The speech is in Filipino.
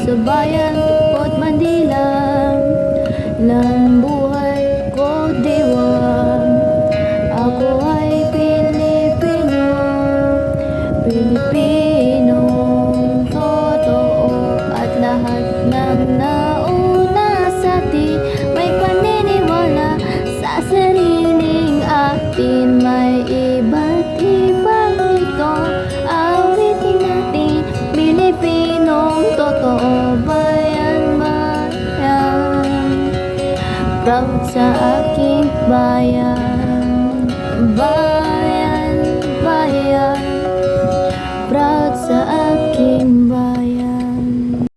sa bayan ko't Manila, ng buhay ko diwang. Ako ay Pilipino, Pilipinong totoo, at lahat ng nauna sa atin may paniniwala sa sariling atin. May iba't ibang ito, awitin natin, Pilipinong totoo, bayan bayan, proud sa aking bayan.